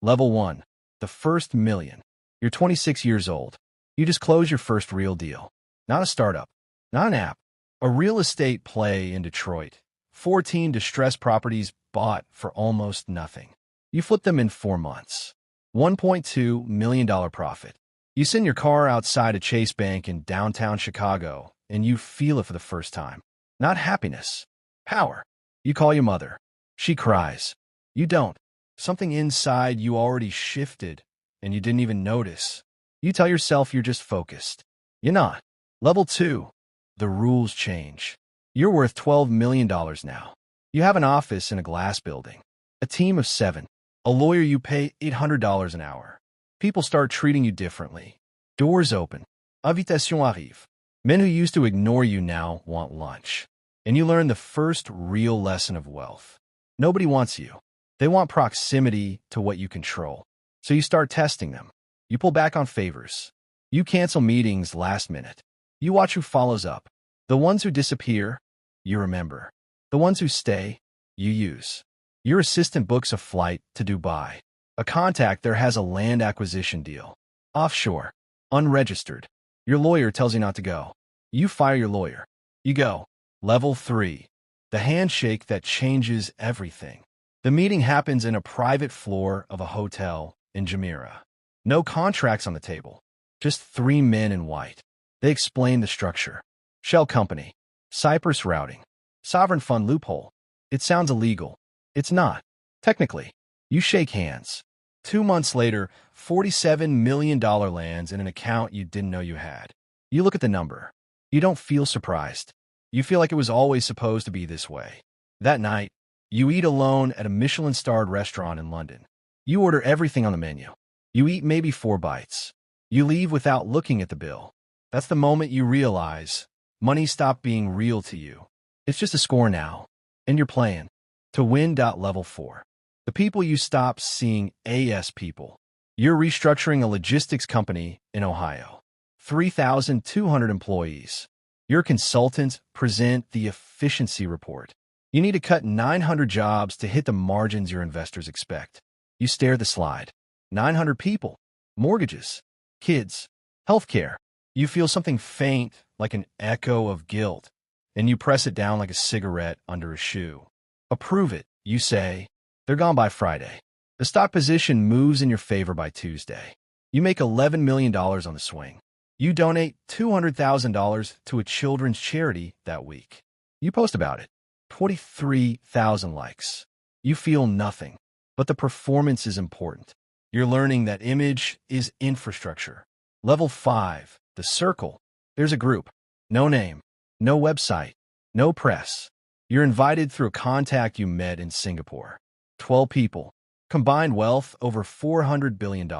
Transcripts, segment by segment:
Level 1. The first million. You're 26 years old. You just closed your first real deal. Not a startup. Not an app. A real estate play in Detroit. 14 distressed properties bought for almost nothing. You flip them in 4 months. $1.2 million profit. You send your car outside a Chase Bank in downtown Chicago, and you feel it for the first time. Not happiness. Power. You call your mother. She cries. You don't. Something inside you already shifted, and you didn't even notice. You tell yourself you're just focused. You're not. Level 2. The rules change. You're worth $12 million now. You have an office in a glass building. A team of 7. A lawyer you pay $800 an hour. People start treating you differently. Doors open. Invitation arrive. Men who used to ignore you now want lunch. And you learn the first real lesson of wealth. Nobody wants you. They want proximity to what you control. So you start testing them. You pull back on favors. You cancel meetings last minute. You watch who follows up. The ones who disappear, you remember. The ones who stay, you use. Your assistant books a flight to Dubai. A contact there has a land acquisition deal. Offshore. Unregistered. Your lawyer tells you not to go. You fire your lawyer. You go. Level 3. The handshake that changes everything. The meeting happens in a private floor of a hotel in Jumeirah. No contracts on the table. Just 3 men in white. They explain the structure. Shell company. Cyprus routing. Sovereign fund loophole. It sounds illegal. It's not. Technically. You shake hands. 2 months later, $47 million lands in an account you didn't know you had. You look at the number. You don't feel surprised. You feel like it was always supposed to be this way. That night, you eat alone at a Michelin-starred restaurant in London. You order everything on the menu. You eat maybe 4 bites. You leave without looking at the bill. That's the moment you realize money stopped being real to you. It's just a score now, and you're playing. To win. Level 4. The people you stop seeing as people. You're restructuring a logistics company in Ohio. 3,200 employees. Your consultants present the efficiency report. You need to cut 900 jobs to hit the margins your investors expect. You stare at the slide. 900 people. Mortgages. Kids. Healthcare. You feel something faint, like an echo of guilt, and you press it down like a cigarette under a shoe. Approve it, you say. They're gone by Friday. The stock position moves in your favor by Tuesday. You make $11 million on the swing. You donate $200,000 to a children's charity that week. You post about it. 23,000 likes. You feel nothing, but the performance is important. You're learning that image is infrastructure. Level 5, the circle. There's a group. No name, no website, no press. You're invited through a contact you met in Singapore. 12 people. Combined wealth over $400 billion.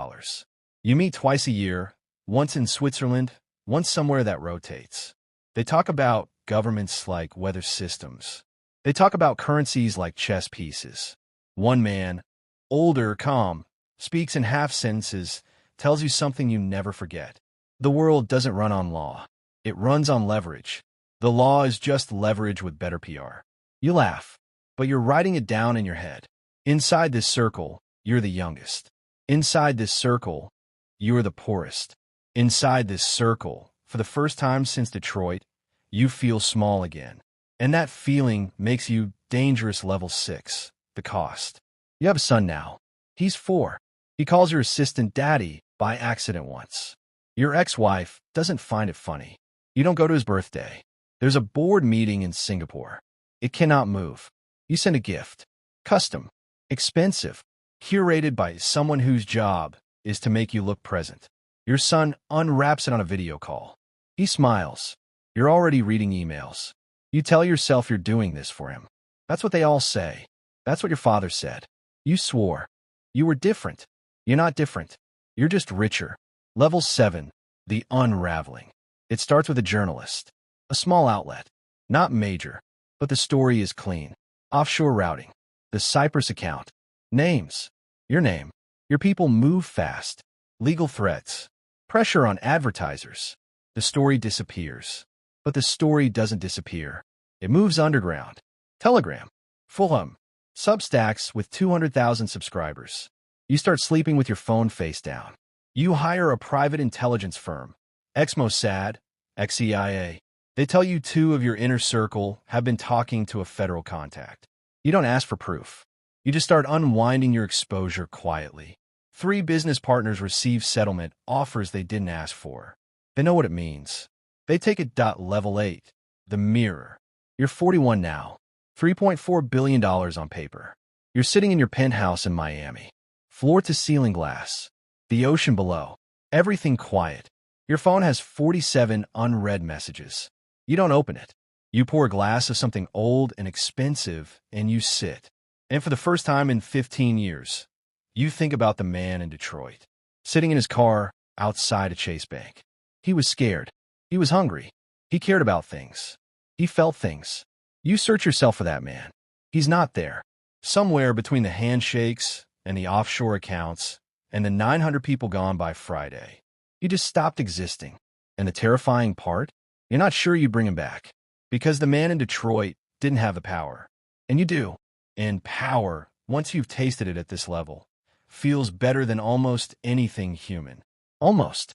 You meet twice a year, once in Switzerland, once somewhere that rotates. They talk about governments like weather systems. They talk about currencies like chess pieces. One man, older, calm, speaks in half sentences, tells you something you never forget. The world doesn't run on law. It runs on leverage. The law is just leverage with better PR. You laugh, but you're writing it down in your head. Inside this circle, you're the youngest. Inside this circle, you're the poorest. Inside this circle, for the first time since Detroit, you feel small again. And that feeling makes you dangerous. Level 6, the cost. You have a son now. He's 4. He calls your assistant daddy by accident once. Your ex-wife doesn't find it funny. You don't go to his birthday. There's a board meeting in Singapore. It cannot move. You send a gift. Custom. Expensive. Curated by someone whose job is to make you look present. Your son unwraps it on a video call. He smiles. You're already reading emails. You tell yourself you're doing this for him. That's what they all say. That's what your father said. You swore. You were different. You're not different. You're just richer. Level 7, the unraveling. It starts with a journalist. A small outlet. Not major, but the story is clean. Offshore routing. The Cyprus account. Names. Your name. Your people move fast. Legal threats. Pressure on advertisers. The story disappears. But the story doesn't disappear. It moves underground. Telegram. Fulham. Substacks with 200,000 subscribers. You start sleeping with your phone face down. You hire a private intelligence firm, ex-Mossad, ex-CIA. They tell you two of your inner circle have been talking to a federal contact. You don't ask for proof. You just start unwinding your exposure quietly. 3 business partners receive settlement offers they didn't ask for. They know what it means. They take it. Level 8. The mirror. You're 41 now. $3.4 billion on paper. You're sitting in your penthouse in Miami. Floor-to-ceiling glass. The ocean below. Everything quiet. Your phone has 47 unread messages. You don't open it. You pour a glass of something old and expensive, and you sit. And for the first time in 15 years, you think about the man in Detroit, sitting in his car outside a Chase Bank. He was scared. He was hungry. He cared about things. He felt things. You search yourself for that man. He's not there. Somewhere between the handshakes and the offshore accounts and the 900 people gone by Friday. You just stopped existing. And the terrifying part? You're not sure you bring him back. Because the man in Detroit didn't have the power. And you do. And power, once you've tasted it at this level, feels better than almost anything human. Almost.